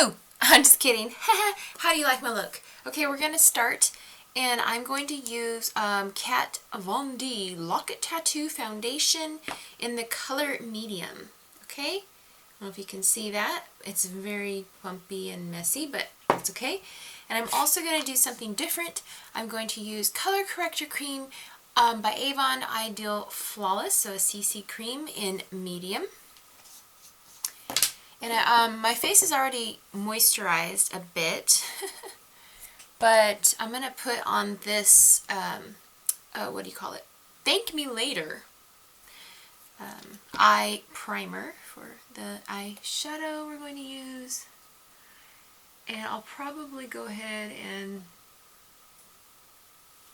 Oh, I'm just kidding. How do you like my look? Okay, we're going to start, and I'm going to use Kat Von D Locket Tattoo Foundation in the color medium. Okay? I don't know if you can see that. It's very bumpy and messy, but it's okay. And I'm also going to do something different. I'm going to use Color Corrector Cream by Avon Ideal Flawless, so a CC cream in medium. And my face is already moisturized a bit, but I'm going to put on this, what do you call it? Thank Me Later eye primer for the eyeshadow we're going to use. And I'll probably go ahead and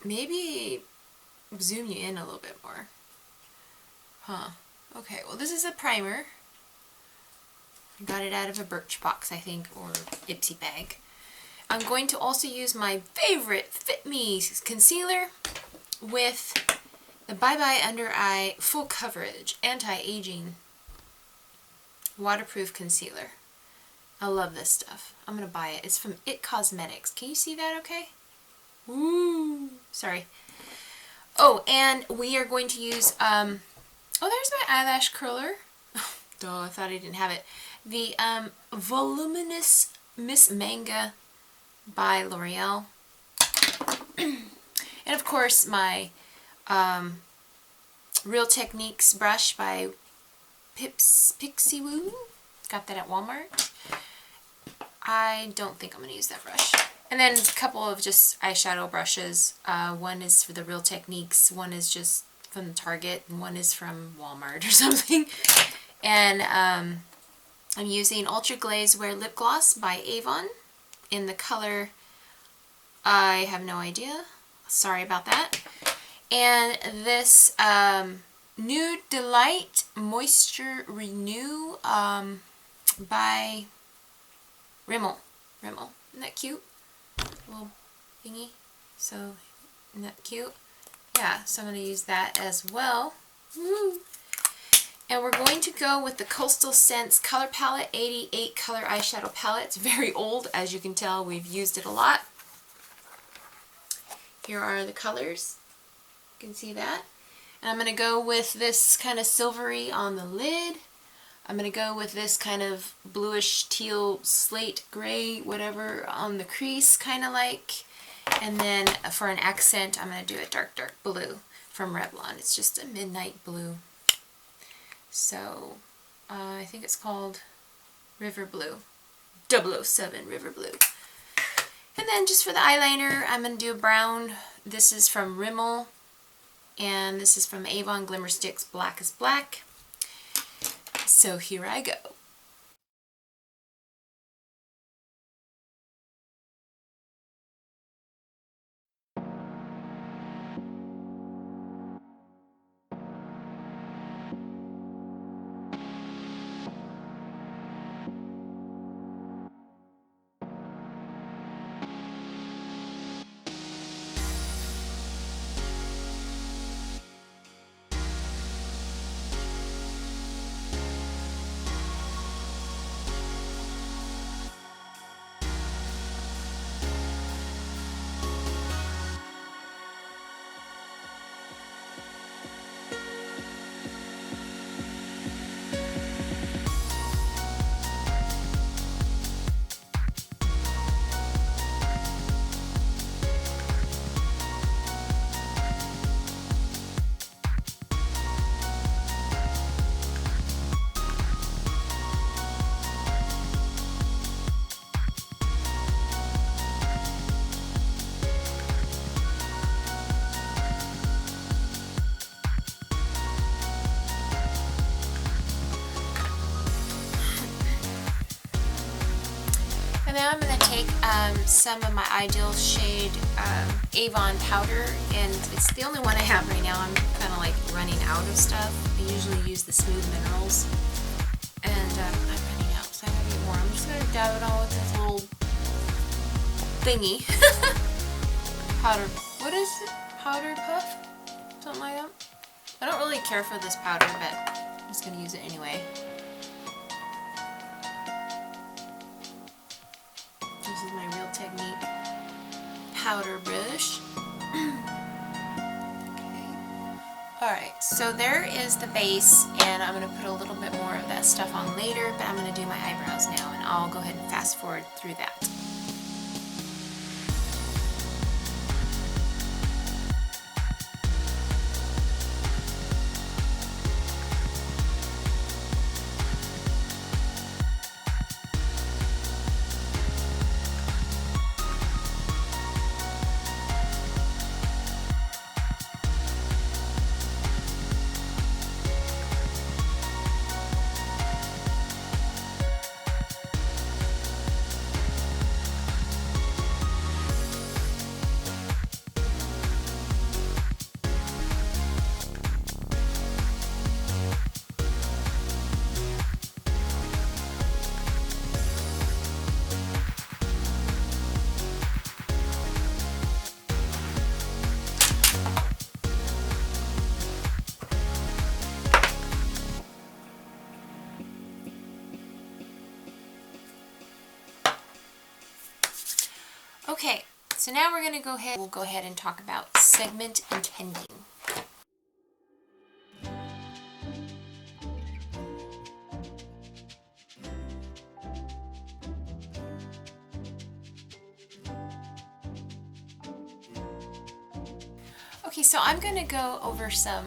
maybe zoom you in a little bit more. Okay, well this is a primer. I got it out of a Birchbox, I think, or Ipsy bag. I'm going to also use my favorite Fit Me concealer with the Bye Bye Under Eye Full Coverage Anti-Aging Waterproof Concealer. I love this stuff. I'm going to buy it. It's from It Cosmetics. Can you see that okay? Ooh, sorry. Oh, and we are going to use, oh, there's my eyelash curler. Duh, I thought I didn't have it. The Voluminous Miss Manga by L'Oreal. And of course my Real Techniques brush by Pixie Woo. Got that at Walmart. I don't think I'm going to use that brush. And then a couple of just eyeshadow brushes. One is for the Real Techniques, one is just from Target, and one is from Walmart or something. And I'm using Ultra Glaze Wear Lip Gloss by Avon in the color, I have no idea. Sorry about that. And this Nude Delight Moisture Renew by Rimmel. Isn't that cute? Little thingy. So, isn't that cute? Yeah, so I'm going to use that as well. Woo! And we're going to go with the Coastal Scents Color Palette, 88 color eyeshadow palette. It's very old, as you can tell. We've used it a lot. Here are the colors. You can see that. And I'm going to go with this kind of silvery on the lid. I'm going to go with this kind of bluish teal slate gray, whatever, on the crease, kind of like. And then for an accent, I'm going to do a dark, dark blue from Revlon. It's just a midnight blue. So, I think it's called River Blue. 007 River Blue. And then just for the eyeliner, I'm going to do a brown. This is from Rimmel. And this is from Avon Glimmer Sticks Black is Black. So here I go. Now I'm going to take some of my Ideal shade Avon powder, and it's the only one I have right now. I'm kind of like running out of stuff. I usually use the Smooth Minerals, and I'm running out, so I gotta get more. I'm just going to dab it on with this little thingy. Powder. What is it? Powder puff? Something like that? I don't really care for this powder, but I'm just going to use it anyway. This is my Real Technique powder brush. Alright, so there is the base, and I'm going to put a little bit more of that stuff on later, but I'm going to do my eyebrows now, and I'll go ahead and fast forward through that. Okay, so now we'll go ahead and talk about segment intending. Okay, so I'm going to go over some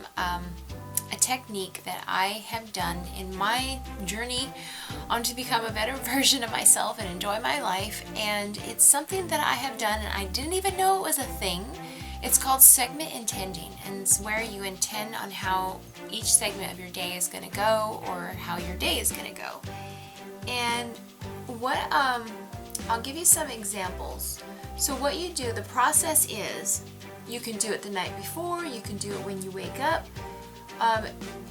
a technique that I have done in my journey on to become a better version of myself and enjoy my life, and it's something that I have done and I didn't even know it was a thing. It's called segment intending, and it's where you intend on how each segment of your day is going to go, or how your day is going to go. And what I'll give you some examples. So what you do, the process is, you can do it the night before, you can do it when you wake up.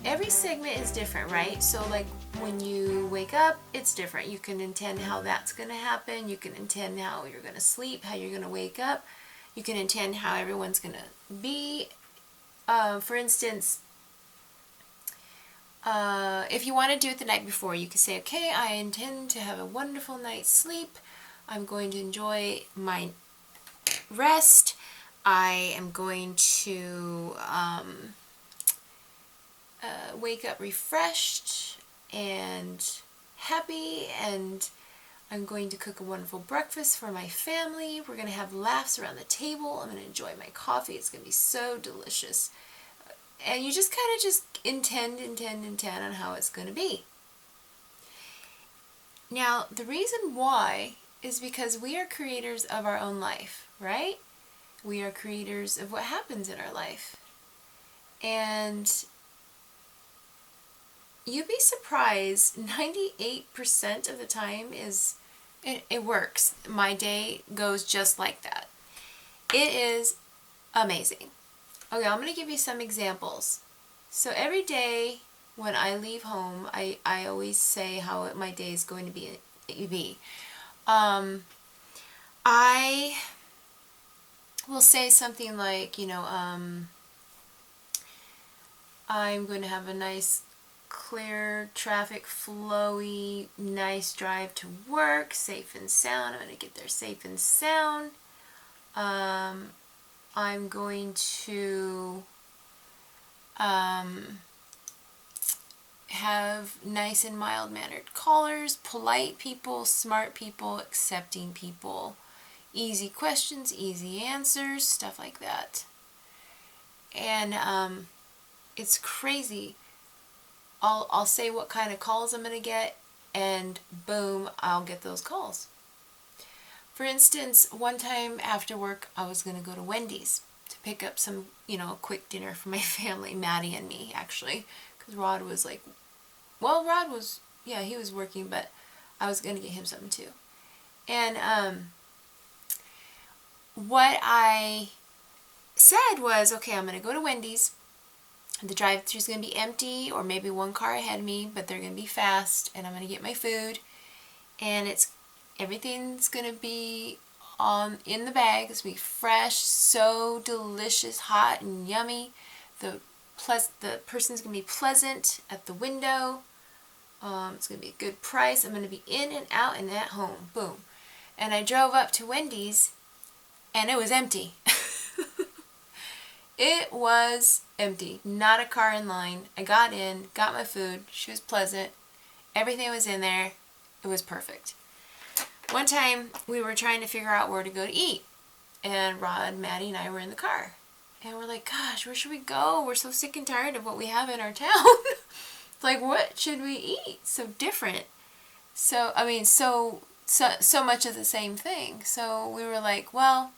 Every segment is different, right? So like when you wake up, it's different. You can intend how that's going to happen. You can intend how you're going to sleep, how you're going to wake up. You can intend how everyone's going to be. For instance, if you want to do it the night before, you can say, okay, I intend to have a wonderful night's sleep. I'm going to enjoy my rest. I am going to wake up refreshed and happy, and I'm going to cook a wonderful breakfast for my family. We're going to have laughs around the table. I'm going to enjoy my coffee. It's going to be so delicious. And you just kind of just intend on how it's going to be. Now, the reason why is because we are creators of our own life, right? We are creators of what happens in our life. And you'd be surprised, 98% of the time it works. My day goes just like that. It is amazing. Okay, I'm going to give you some examples. So every day when I leave home, I always say how my day is going to be. I will say something like, I'm going to have a nice, clear, traffic flowy, nice drive to work, safe and sound. I'm going to get there safe and sound. I'm going to have nice and mild-mannered callers, polite people, smart people, accepting people, easy questions, easy answers, stuff like that. And it's crazy. I'll say what kind of calls I'm going to get, and boom, I'll get those calls. For instance, one time after work, I was going to go to Wendy's to pick up some, a quick dinner for my family, Maddie and me, actually, because Rod was like, he was working, but I was going to get him something too. And what I said was, okay, I'm going to go to Wendy's. The drive-thru is going to be empty, or maybe one car ahead of me, but they're going to be fast, and I'm going to get my food, and everything's going to be in the bag. It's going to be fresh, so delicious, hot and yummy. The person's going to be pleasant at the window. It's going to be a good price. I'm going to be in and out and at home. Boom. And I drove up to Wendy's, and it was empty. It was empty. Not a car in line. I got in, got my food. She was pleasant. Everything was in there. It was perfect. One time, we were trying to figure out where to go to eat. And Rod, Maddie, and I were in the car. And we're like, gosh, where should we go? We're so sick and tired of what we have in our town. Like, what should we eat? So different. So, I mean, so much of the same thing. So we were like, well,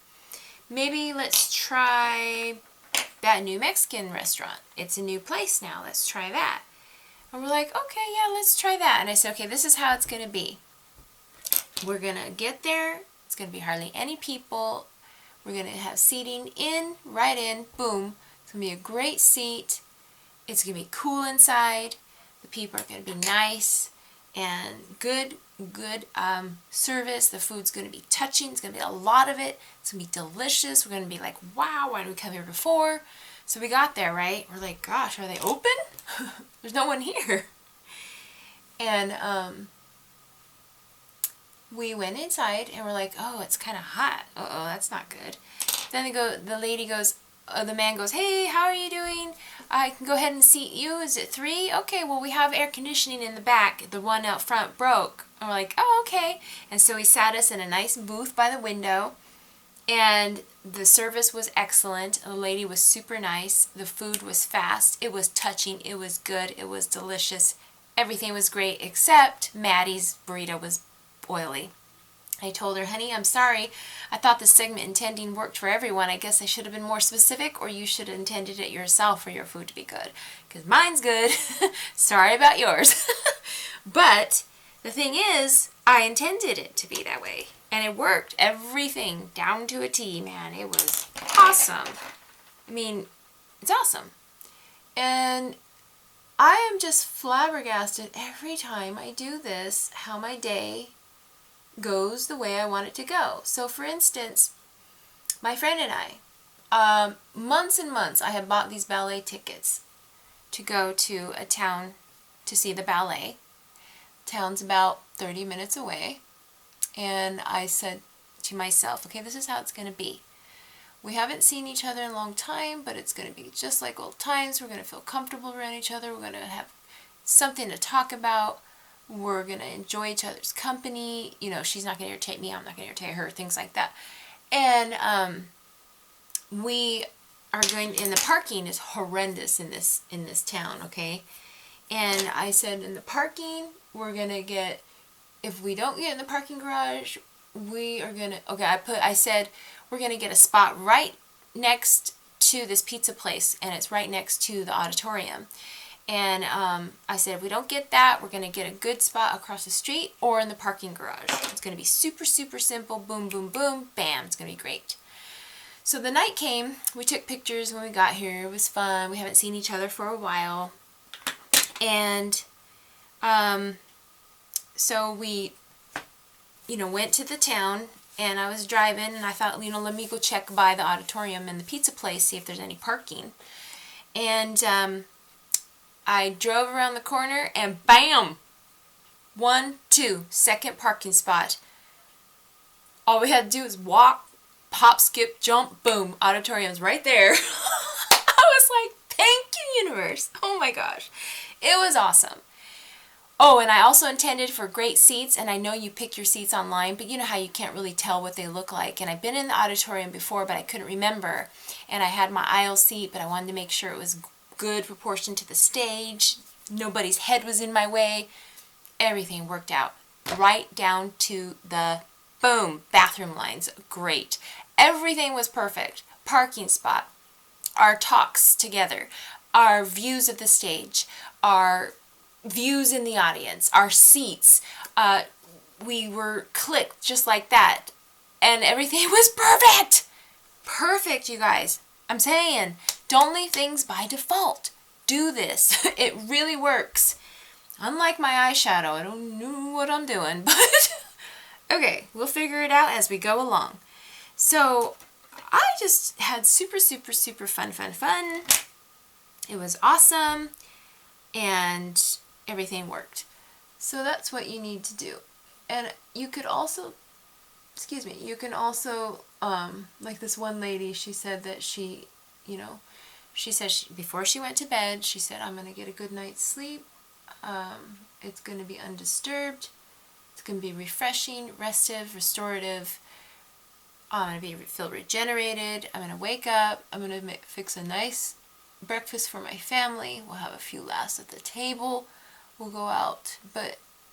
maybe let's try that new Mexican restaurant. It's a new place now. Let's try that. And we're like, okay, yeah, let's try that. And I said, okay, this is how it's going to be. We're going to get there. It's going to be hardly any people. We're going to have seating in, right in, boom. It's going to be a great seat. It's going to be cool inside. The people are going to be nice and good service. The food's going to be touching. It's going to be a lot of it. It's going to be delicious. We're going to be like, wow, why did we come here before? So we got there, right? We're like, gosh, are they open? There's no one here. And we went inside and we're like, oh, it's kind of hot. Uh-oh, that's not good. Then the man goes, hey, how are you doing? I can go ahead and seat you. Is it 3? Okay, well, we have air conditioning in the back. The one out front broke. And we're like, oh, okay. And so he sat us in a nice booth by the window. And the service was excellent. The lady was super nice. The food was fast. It was touching. It was good. It was delicious. Everything was great except Maddie's burrito was oily. I told her, honey, I'm sorry. I thought the segment intending worked for everyone. I guess I should have been more specific, or you should have intended it yourself for your food to be good. Because mine's good. Sorry about yours. But the thing is, I intended it to be that way. And it worked. Everything down to a T, man. It was awesome. I mean, it's awesome. And I am just flabbergasted every time I do this, how my day goes the way I want it to go. So for instance, my friend and I, months and months, I had bought these ballet tickets to go to a town to see the ballet. Town's about 30 minutes away. And I said to myself, okay, this is how it's going to be. We haven't seen each other in a long time, but it's going to be just like old times. We're going to feel comfortable around each other. We're going to have something to talk about. We're going to enjoy each other's company. You know, she's not going to irritate me. I'm not going to irritate her. Things like that. And we are going, and the parking is horrendous in this town, okay? And I said, in the parking, we're going to get, if we don't get in the parking garage, we are going to, okay, I said, we're going to get a spot right next to this pizza place, and it's right next to the auditorium. And I said, if we don't get that, we're going to get a good spot across the street or in the parking garage. It's going to be super, super simple. Boom, boom, boom. Bam. It's going to be great. So the night came. We took pictures when we got here. It was fun. We haven't seen each other for a while. And so we, went to the town. And I was driving. And I thought, let me go check by the auditorium and the pizza place, see if there's any parking. And I drove around the corner and bam! 1, 2, second parking spot. All we had to do was walk, pop, skip, jump, boom. Auditorium's right there. I was like, thank you, universe. Oh my gosh. It was awesome. Oh, and I also intended for great seats, and I know you pick your seats online, but you know how you can't really tell what they look like. And I've been in the auditorium before, but I couldn't remember. And I had my aisle seat, but I wanted to make sure it was good proportion to the stage. Nobody's head was in my way. Everything worked out. Right down to the boom. Bathroom lines. Great. Everything was perfect. Parking spot. Our talks together. Our views of the stage. Our views in the audience. Our seats. We were clicked just like that. And everything was perfect. Perfect, you guys. I'm saying, don't leave things by default. Do this. It really works. Unlike my eyeshadow, I don't know what I'm doing, but okay, we'll figure it out as we go along. So I just had super, super, super fun. It was awesome, and everything worked. So that's what you need to do. And you could also excuse me, you can also, like this one lady, she said that she, you know, she said before she went to bed, she said, I'm going to get a good night's sleep. It's going to be undisturbed. It's going to be refreshing, restive, restorative. I'm going to feel regenerated. I'm going to wake up. I'm going to fix a nice breakfast for my family. We'll have a few laughs at the table. We'll go out.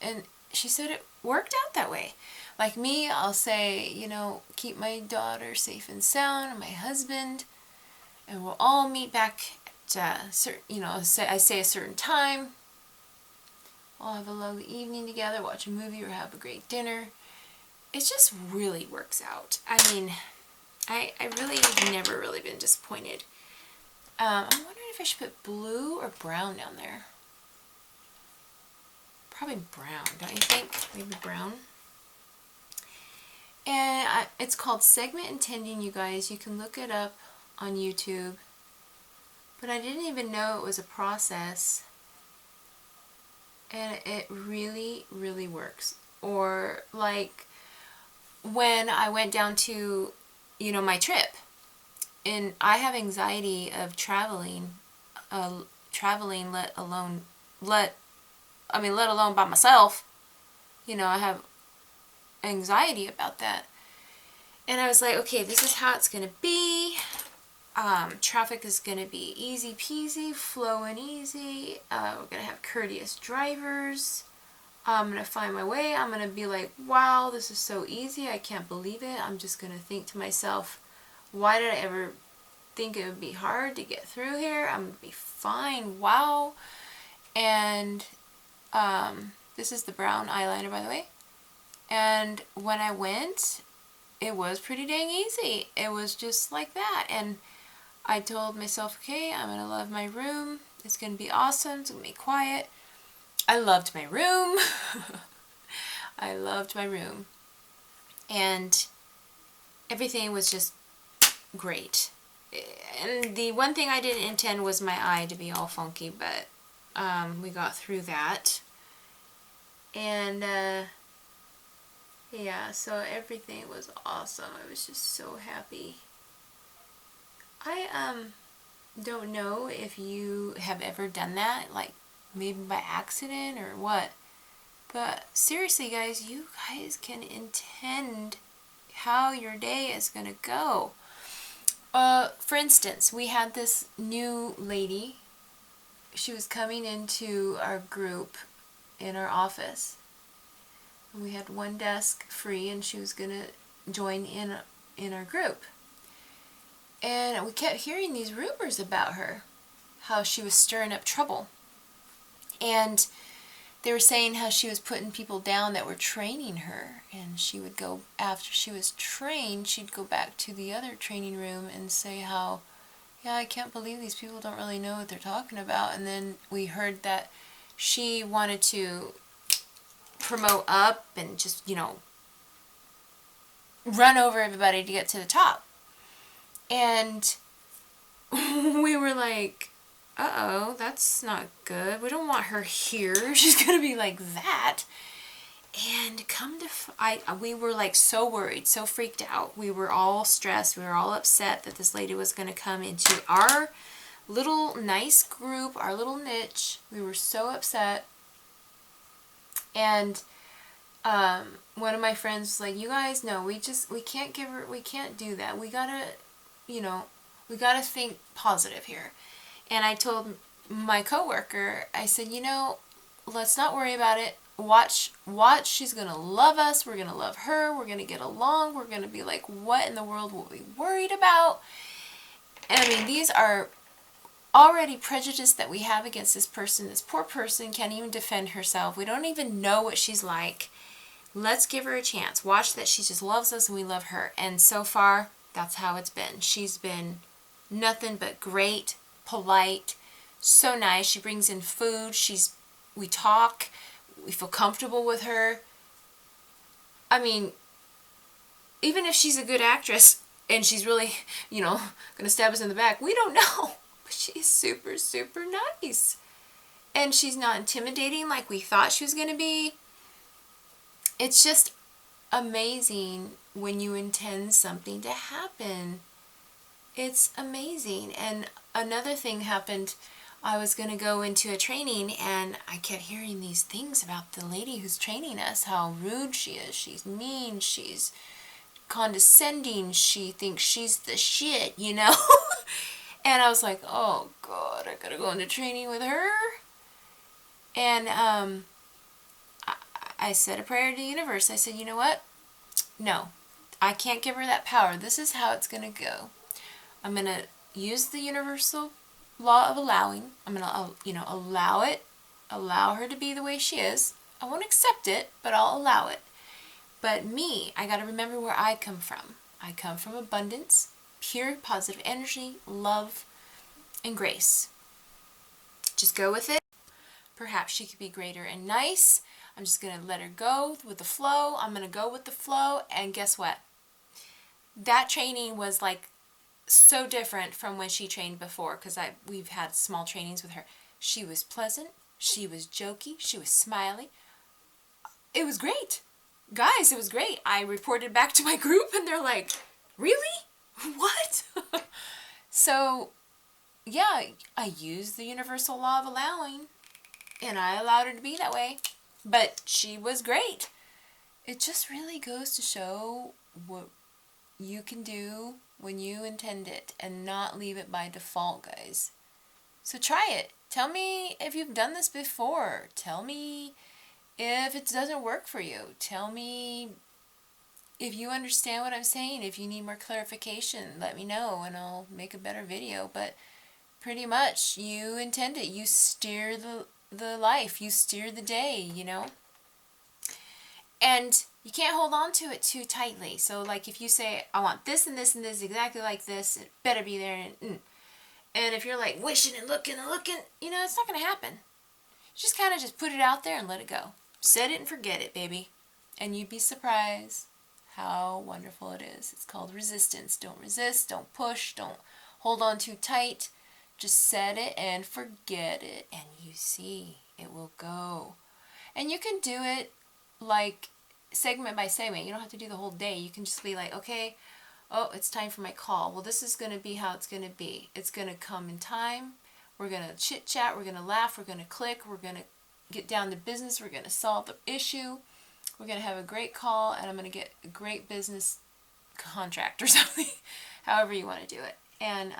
And she said it worked out that way. Like me, I'll say, you know, keep my daughter safe and sound, and my husband, and we'll all meet back at, you know, I say a certain time. I'll have a lovely evening together, watch a movie or have a great dinner. It just really works out. I mean, I really have never really been disappointed. I'm wondering if I should put blue or brown down there. Probably brown, don't you think? Maybe brown. And it's called Segment Intending, you guys. You can look it up on YouTube. But I didn't even know it was a process. And it really, really works. Or like when I went down to, you know, my trip. And I have anxiety of traveling, let alone by myself. You know, I have anxiety about that. And I was like, okay, this is how it's going to be. Traffic is going to be easy peasy, flowing easy. We're going to have courteous drivers. I'm going to find my way. I'm going to be like, wow, this is so easy. I can't believe it. I'm just going to think to myself, why did I ever think it would be hard to get through here? I'm going to be fine. Wow. And this is the brown eyeliner, by the way. And when I went, it was pretty dang easy. It was just like that. And I told myself, okay, I'm going to love my room. It's going to be awesome. It's going to be quiet. I loved my room. I loved my room. And everything was just great. And the one thing I didn't intend was my eye to be all funky, but we got through that. And yeah, so everything was awesome. I was just so happy. I don't know if you have ever done that, like maybe by accident or what. But seriously, guys, you guys can intend how your day is going to go. For instance, we had this new lady. She was coming into our group in our office. And we had one desk free, and she was going to join in our group. And we kept hearing these rumors about her, how she was stirring up trouble. And they were saying how she was putting people down that were training her. And she would go, after she was trained, she'd go back to the other training room and say how, yeah, I can't believe these people don't really know what they're talking about. And then we heard that she wanted to promote up and just, you know, run over everybody to get to the top. And we were like, uh-oh, that's not good. We don't want her here. She's going to be like that. And we were like so worried, so freaked out. We were all stressed. We were all upset that this lady was going to come into our little nice group, our little niche. We were so upset. And one of my friends was like, you guys, no, we can't do that. We gotta, you know, we gotta think positive here. And I told my coworker, I said, you know, let's not worry about it. Watch, she's gonna love us. We're gonna love her. We're gonna get along. We're gonna be like, what in the world were we worried about? And I mean, these are already prejudice that we have against this person. This poor person can't even defend herself. We don't even know what she's like. Let's give her a chance. Watch that she just loves us and we love her. And so far, that's how it's been. She's been nothing but great, polite, so nice. She brings in food. We talk. We feel comfortable with her. I mean, even if she's a good actress and she's really, you know, going to stab us in the back, we don't know. But she's super, super nice. And she's not intimidating like we thought she was going to be. It's just amazing when you intend something to happen. It's amazing. And another thing happened. I was going to go into a training and I kept hearing these things about the lady who's training us, how rude she is. She's mean. She's condescending. She thinks she's the shit, you know? And I was like, oh God, I gotta go into training with her. And I said a prayer to the universe. I said, you know what? No, I can't give her that power. This is how it's gonna go. I'm gonna use the universal law of allowing. I'm gonna, allow it, allow her to be the way she is. I won't accept it, but I'll allow it. But me, I gotta remember where I come from. I come from abundance, pure positive energy, love, and grace. Just go with it. Perhaps she could be greater and nice. I'm just going to let her go with the flow. I'm going to go with the flow. And guess what? That training was like so different from when she trained before, because we've had small trainings with her. She was pleasant. She was jokey. She was smiley. It was great. Guys, it was great. I reported back to my group and they're like, really? What? So, yeah, I used the universal law of allowing and I allowed her to be that way. But she was great. It just really goes to show what you can do when you intend it and not leave it by default, guys. So try it. Tell me if you've done this before. Tell me if it doesn't work for you. Tell me if you understand what I'm saying. If you need more clarification, let me know and I'll make a better video. But pretty much, you intend it. You steer the life. You steer the day, you know? And you can't hold on to it too tightly. So, like, if you say, I want this and this and this exactly like this, it better be there. And if you're, like, wishing and looking, you know, it's not going to happen. Just kind of just put it out there and let it go. Set it and forget it, baby. And you'd be surprised how wonderful it is. It's called resistance. Don't resist. Don't push. Don't hold on too tight. Just set it and forget it. And you see, it will go. And you can do it like segment by segment. You don't have to do the whole day. You can just be like, okay, oh, it's time for my call. Well, this is going to be how it's going to be. It's going to come in time. We're going to chit chat. We're going to laugh. We're going to click. We're going to get down to business. We're going to solve the issue. We're going to have a great call, and I'm going to get a great business contract or something, however you want to do it. And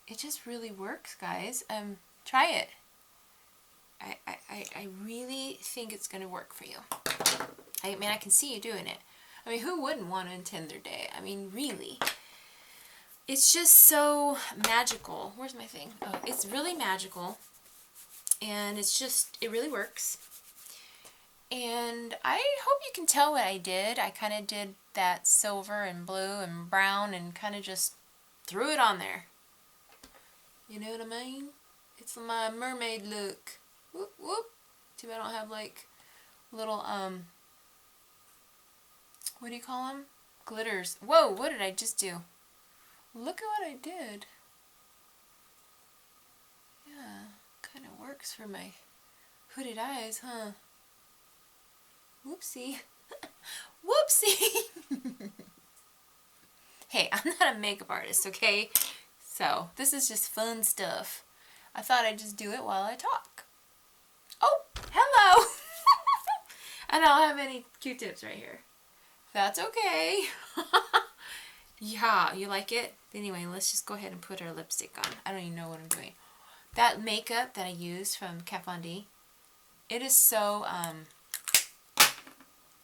it just really works, guys. Try it. I really think it's going to work for you. I mean, I can see you doing it. I mean, who wouldn't want to intend their day? I mean, really. It's just so magical. Where's my thing? Oh, it's really magical. And it's just, it really works. And I hope you can tell what I did. I kind of did that silver and blue and brown and kind of just threw it on there. You know what I mean? It's my mermaid look. Whoop, whoop. Too bad I don't have like little, what do you call them? Glitters. Whoa, what did I just do? Look at what I did. Yeah, kind of works for my hooded eyes, huh? Whoopsie. Whoopsie! Hey, I'm not a makeup artist, okay? So, this is just fun stuff. I thought I'd just do it while I talk. Oh, hello! I don't have any Q-tips right here. That's okay. Yeah, you like it? Anyway, let's just go ahead and put our lipstick on. I don't even know what I'm doing. That makeup that I used from Kat Von D, it is so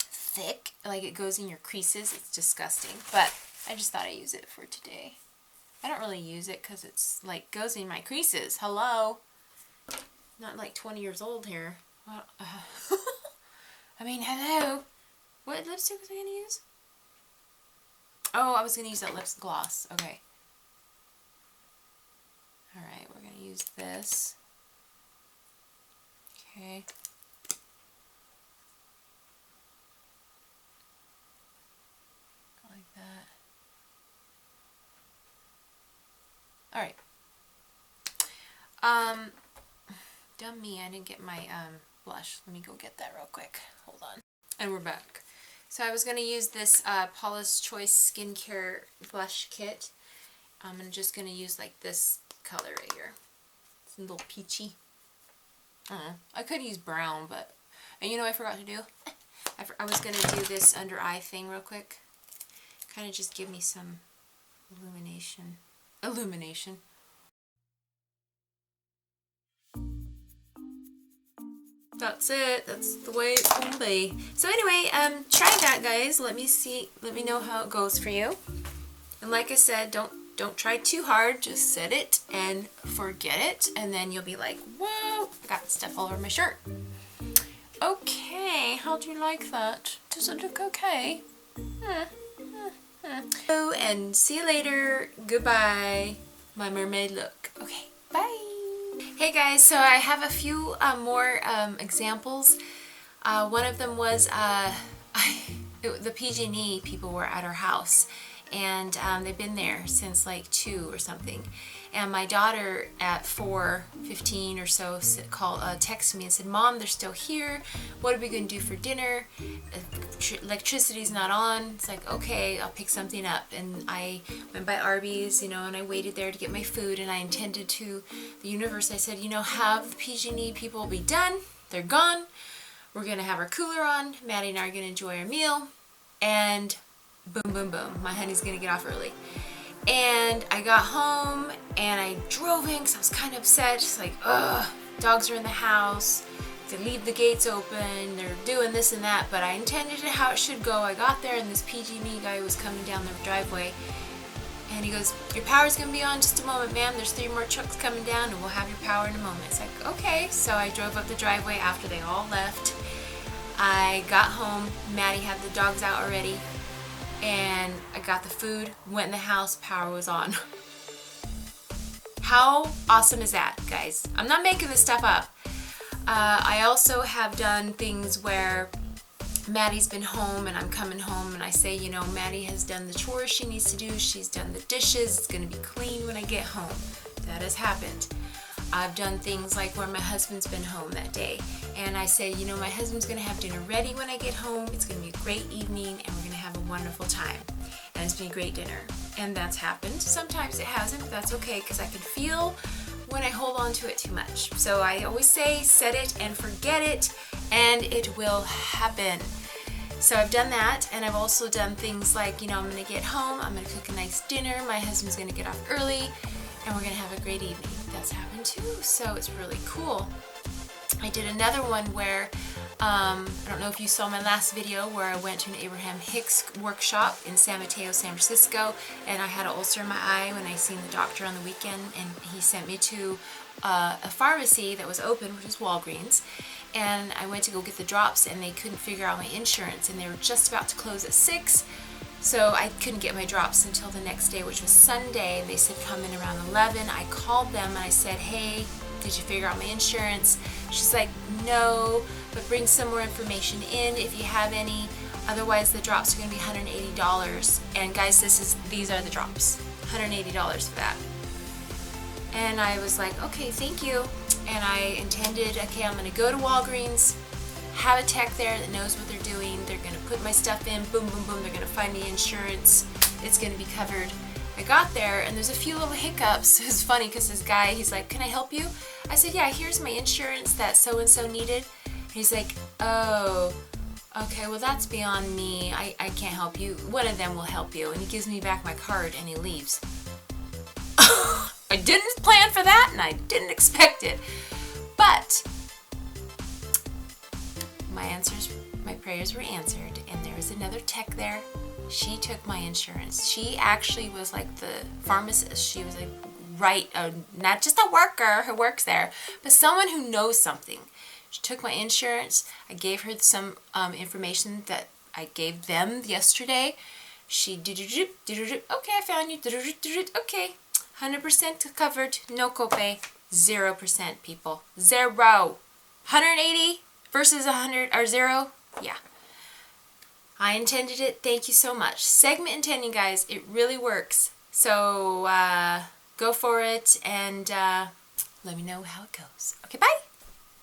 thick. Like it goes in your creases. It's disgusting. But I just thought I'd use it for today. I don't really use it because it's like goes in my creases. Hello? Not like 20 years old here. Well, I mean, hello? What lipstick was I going to use? Oh, I was going to use that lip gloss. Okay. Alright, we're going to use this. Okay. Like that. Alright. Dumb me, I didn't get my blush. Let me go get that real quick. Hold on. And we're back. So I was going to use this Paula's Choice Skincare Blush Kit. I'm just going to use like this color right here. It's a little peachy. I don't know. I could use brown, but... And you know what I forgot to do? I was going to do this under eye thing real quick. Kind of just give me some illumination. That's it. That's the way it's gonna be. So anyway, try that, guys. Let me know how it goes for you. And like I said, don't try too hard. Just set it and forget it, and then you'll be like, whoa, I got stuff all over my shirt. Okay, how do you like that? Does it look okay? Oh, and see you later. Goodbye. My mermaid look. Okay, bye. Hey guys, so I have a few more examples. One of them was the PG&E people were at our house, and they've been there since like 2 or something. And my daughter at 4:15 or so texted me and said, "Mom, they're still here. What are we going to do for dinner? Electricity's not on." It's like, okay, I'll pick something up. And I went by Arby's, you know, and I waited there to get my food. And I intended to the universe. I said, you know, have the PG&E people be done. They're gone. We're going to have our cooler on. Maddie and I are going to enjoy our meal. And boom, boom, boom. My honey's going to get off early. And I got home and I drove in because I was kind of upset. Just like, ugh, dogs are in the house. They leave the gates open. They're doing this and that. But I intended it how it should go. I got there and this PG&E guy was coming down the driveway. And he goes, "Your power's going to be on in just a moment, ma'am. There's 3 more trucks coming down and we'll have your power in a moment." It's like, okay. So I drove up the driveway after they all left. I got home. Maddie had the dogs out already. And I got the food, went in the house, power was on. How awesome is that, guys? I'm not making this stuff up. I also have done things where Maddie's been home and I'm coming home and I say, you know, Maddie has done the chores she needs to do. She's done the dishes. It's going to be clean when I get home. That has happened. I've done things like where my husband's been home that day and I say, you know, my husband's going to have dinner ready when I get home. It's going to be a great evening and we're going to have a wonderful time. And it's been a great dinner. And that's happened. Sometimes it hasn't, but that's okay because I can feel when I hold on to it too much. So I always say, set it and forget it and it will happen. So I've done that, and I've also done things like, you know, I'm going to get home, I'm going to cook a nice dinner, my husband's going to get off early, and we're going to have a great evening. That's happened too, so it's really cool. I did another one where, I don't know if you saw my last video where I went to an Abraham Hicks workshop in San Mateo, San Francisco, and I had an ulcer in my eye when I seen the doctor on the weekend, and he sent me to a pharmacy that was open, which is Walgreens, and I went to go get the drops and they couldn't figure out my insurance and they were just about to close at 6, so I couldn't get my drops until the next day, which was Sunday, and they said come in around 11. I called them and I said, hey, did you figure out my insurance? She's like, no, but bring some more information in if you have any, otherwise the drops are going to be $180. And guys, these are the drops, $180 for that. And I was like, okay, thank you. And I intended, okay, I'm going to go to Walgreens, have a tech there that knows what they're doing. They're going to put my stuff in, boom, boom, boom. They're going to find me insurance. It's going to be covered. I got there, and there's a few little hiccups. It's funny because this guy, he's like, can I help you? I said, yeah, here's my insurance that so-and-so needed. And he's like, oh, okay, well, that's beyond me. I can't help you. One of them will help you. And he gives me back my card, and he leaves. I didn't plan for that, and I didn't expect it. But my prayers were answered, and there was another tech there. She took my insurance. She actually was like the pharmacist. She was like, not just a worker who works there, but someone who knows something. She took my insurance. I gave her some information that I gave them yesterday. She okay, I found you. Okay. 100% covered, no copay, 0% people, 0. 180 versus 100 or 0, yeah. I intended it, thank you so much. Segment intending, guys, it really works. So go for it and let me know how it goes. Okay, bye.